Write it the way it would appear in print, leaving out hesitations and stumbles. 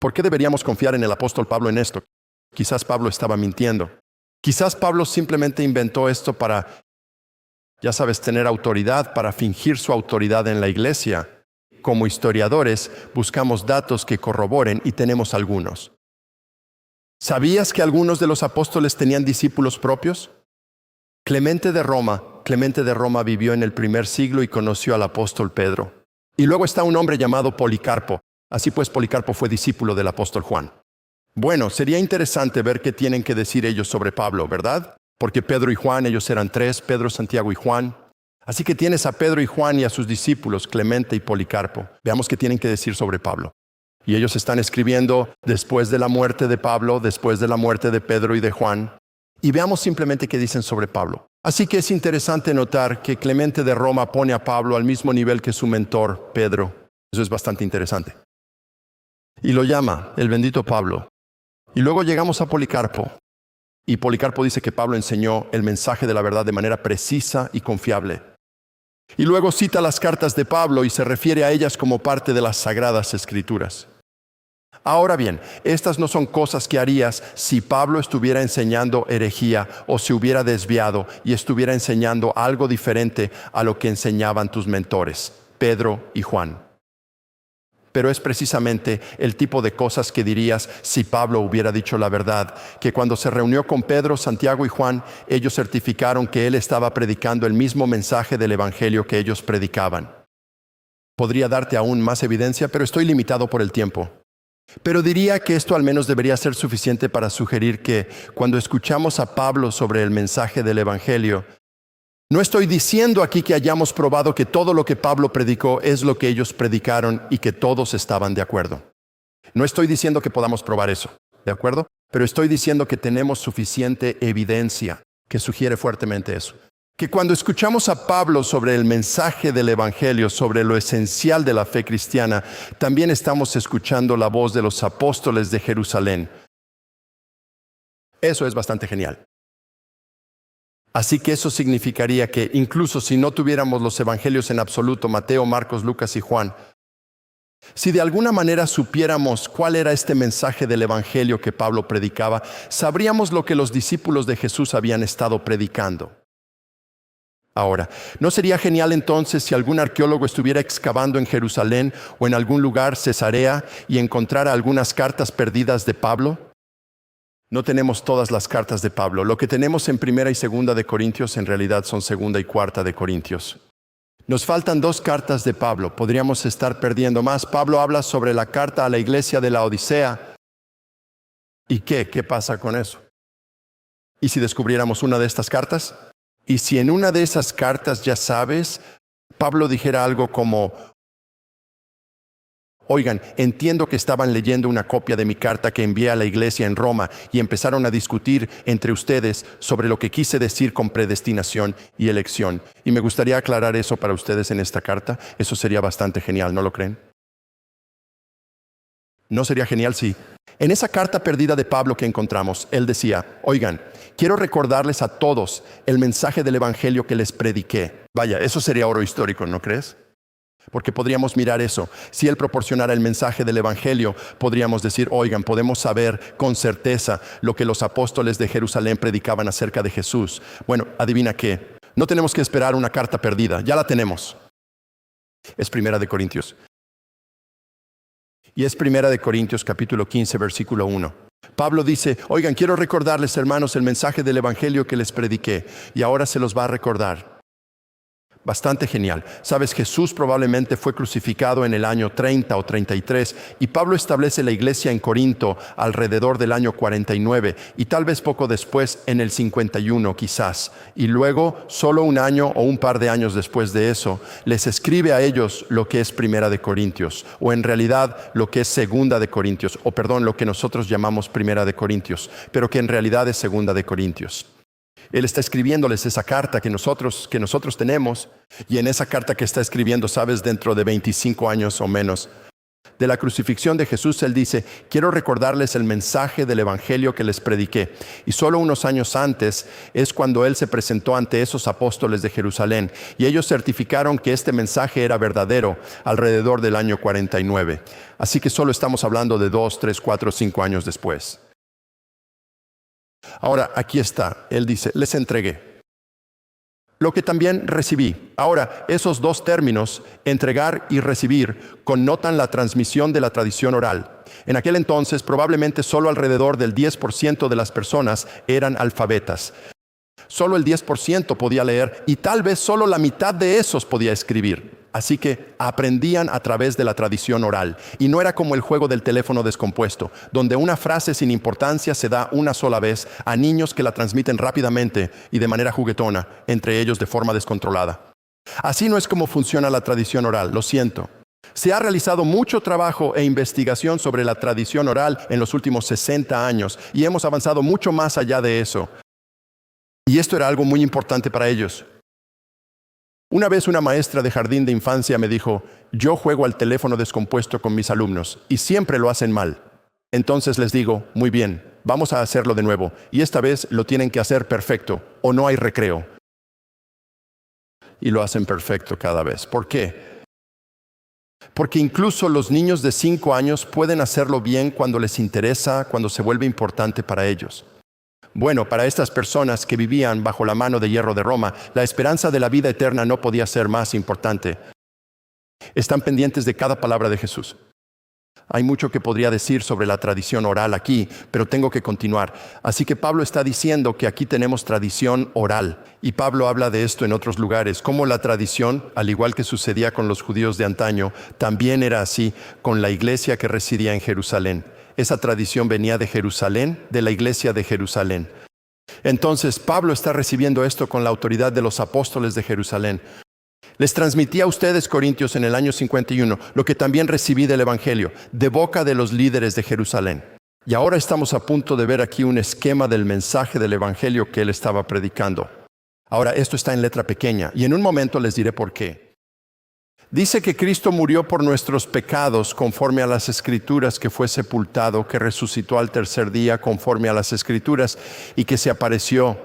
¿Por qué deberíamos confiar en el apóstol Pablo en esto? Quizás Pablo estaba mintiendo. Quizás Pablo simplemente inventó esto para, ya sabes, tener autoridad, para fingir su autoridad en la iglesia. Como historiadores, buscamos datos que corroboren y tenemos algunos. ¿Sabías que algunos de los apóstoles tenían discípulos propios? Clemente de Roma vivió en el primer siglo y conoció al apóstol Pedro. Y luego está un hombre llamado Policarpo. Así pues, Policarpo fue discípulo del apóstol Juan. Bueno, sería interesante ver qué tienen que decir ellos sobre Pablo, ¿verdad? Porque Pedro y Juan, ellos eran tres, Pedro, Santiago y Juan. Así que tienes a Pedro y Juan y a sus discípulos, Clemente y Policarpo. Veamos qué tienen que decir sobre Pablo. Y ellos están escribiendo después de la muerte de Pablo, después de la muerte de Pedro y de Juan. Y veamos simplemente qué dicen sobre Pablo. Así que es interesante notar que Clemente de Roma pone a Pablo al mismo nivel que su mentor, Pedro. Eso es bastante interesante. Y lo llama el bendito Pablo. Y luego llegamos a Policarpo. Y Policarpo dice que Pablo enseñó el mensaje de la verdad de manera precisa y confiable. Y luego cita las cartas de Pablo y se refiere a ellas como parte de las Sagradas Escrituras. Ahora bien, estas no son cosas que harías si Pablo estuviera enseñando herejía o se hubiera desviado y estuviera enseñando algo diferente a lo que enseñaban tus mentores, Pedro y Juan. Pero es precisamente el tipo de cosas que dirías si Pablo hubiera dicho la verdad, que cuando se reunió con Pedro, Santiago y Juan, ellos certificaron que él estaba predicando el mismo mensaje del evangelio que ellos predicaban. Podría darte aún más evidencia, pero estoy limitado por el tiempo. Pero diría que esto al menos debería ser suficiente para sugerir que cuando escuchamos a Pablo sobre el mensaje del evangelio, no estoy diciendo aquí que hayamos probado que todo lo que Pablo predicó es lo que ellos predicaron y que todos estaban de acuerdo. No estoy diciendo que podamos probar eso, ¿de acuerdo? Pero estoy diciendo que tenemos suficiente evidencia que sugiere fuertemente eso. Que cuando escuchamos a Pablo sobre el mensaje del evangelio, sobre lo esencial de la fe cristiana, también estamos escuchando la voz de los apóstoles de Jerusalén. Eso es bastante genial. Así que eso significaría que incluso si no tuviéramos los evangelios en absoluto, Mateo, Marcos, Lucas y Juan, si de alguna manera supiéramos cuál era este mensaje del evangelio que Pablo predicaba, sabríamos lo que los discípulos de Jesús habían estado predicando. Ahora, ¿no sería genial entonces si algún arqueólogo estuviera excavando en Jerusalén o en algún lugar, Cesarea, y encontrara algunas cartas perdidas de Pablo? No tenemos todas las cartas de Pablo. Lo que tenemos en 1 y 2 de Corintios en realidad son 2 y 4 de Corintios. Nos faltan 2 cartas de Pablo. Podríamos estar perdiendo más. Pablo habla sobre la carta a la iglesia de la Odisea. ¿Y qué? ¿Qué pasa con eso? ¿Y si descubriéramos una de estas cartas? ¿Y si en una de esas cartas, ya sabes, Pablo dijera algo como: oigan, entiendo que estaban leyendo una copia de mi carta que envié a la iglesia en Roma y empezaron a discutir entre ustedes sobre lo que quise decir con predestinación y elección. Y me gustaría aclarar eso para ustedes en esta carta. Eso sería bastante genial, ¿no lo creen? ¿No sería genial? Sí. En esa carta perdida de Pablo que encontramos, él decía: oigan, quiero recordarles a todos el mensaje del evangelio que les prediqué. Vaya, eso sería oro histórico, ¿no crees? Porque podríamos mirar eso. Si él proporcionara el mensaje del evangelio, podríamos decir: oigan, podemos saber con certeza lo que los apóstoles de Jerusalén predicaban acerca de Jesús. Bueno, adivina qué. No tenemos que esperar una carta perdida. Ya la tenemos. Es 1 de Corintios. Y es 1 de Corintios capítulo 15, versículo 1. Pablo dice: oigan, quiero recordarles, hermanos, el mensaje del evangelio que les prediqué. Y ahora se los va a recordar. Bastante genial. Sabes, Jesús probablemente fue crucificado en el año 30 o 33 y Pablo establece la iglesia en Corinto alrededor del año 49 y tal vez poco después en el 51 quizás. Y luego, solo un año o un par de años después de eso, les escribe a ellos lo que es 1 de Corintios, o en realidad lo que es 2 de Corintios, o perdón, lo que nosotros llamamos 1 de Corintios, pero que en realidad es 2 de Corintios. Él está escribiéndoles esa carta que nosotros tenemos, y en esa carta que está escribiendo, sabes, dentro de 25 años o menos, de la crucifixión de Jesús, él dice: quiero recordarles el mensaje del evangelio que les prediqué. Y solo unos años antes es cuando él se presentó ante esos apóstoles de Jerusalén, y ellos certificaron que este mensaje era verdadero alrededor del año 49. Así que solo estamos hablando de 2, 3, 4, 5 años después. Ahora, aquí está. Él dice: les entregué lo que también recibí. Ahora, esos dos términos, entregar y recibir, connotan la transmisión de la tradición oral. En aquel entonces, probablemente solo alrededor del 10% de las personas eran alfabetas. Solo el 10% podía leer y tal vez solo la mitad de esos podía escribir. Así que aprendían a través de la tradición oral. Y no era como el juego del teléfono descompuesto, donde una frase sin importancia se da una sola vez a niños que la transmiten rápidamente y de manera juguetona, entre ellos de forma descontrolada. Así no es como funciona la tradición oral, lo siento. Se ha realizado mucho trabajo e investigación sobre la tradición oral en los últimos 60 años y hemos avanzado mucho más allá de eso. Y esto era algo muy importante para ellos. Una vez una maestra de jardín de infancia me dijo: yo juego al teléfono descompuesto con mis alumnos y siempre lo hacen mal. Entonces les digo: muy bien, vamos a hacerlo de nuevo, y esta vez lo tienen que hacer perfecto o no hay recreo. Y lo hacen perfecto cada vez. ¿Por qué? Porque incluso los niños de 5 años pueden hacerlo bien cuando les interesa, cuando se vuelve importante para ellos. Bueno, para estas personas que vivían bajo la mano de hierro de Roma, la esperanza de la vida eterna no podía ser más importante. Están pendientes de cada palabra de Jesús. Hay mucho que podría decir sobre la tradición oral aquí, pero tengo que continuar. Así que Pablo está diciendo que aquí tenemos tradición oral. Y Pablo habla de esto en otros lugares, como la tradición, al igual que sucedía con los judíos de antaño, también era así con la iglesia que residía en Jerusalén. Esa tradición venía de Jerusalén, de la iglesia de Jerusalén. Entonces, Pablo está recibiendo esto con la autoridad de los apóstoles de Jerusalén. Les transmití a ustedes, corintios, en el año 51, lo que también recibí del evangelio, de boca de los líderes de Jerusalén. Y ahora estamos a punto de ver aquí un esquema del mensaje del evangelio que él estaba predicando. Ahora, esto está en letra pequeña, y en un momento les diré por qué. Dice que Cristo murió por nuestros pecados conforme a las Escrituras, que fue sepultado, que resucitó al tercer día conforme a las Escrituras y que se apareció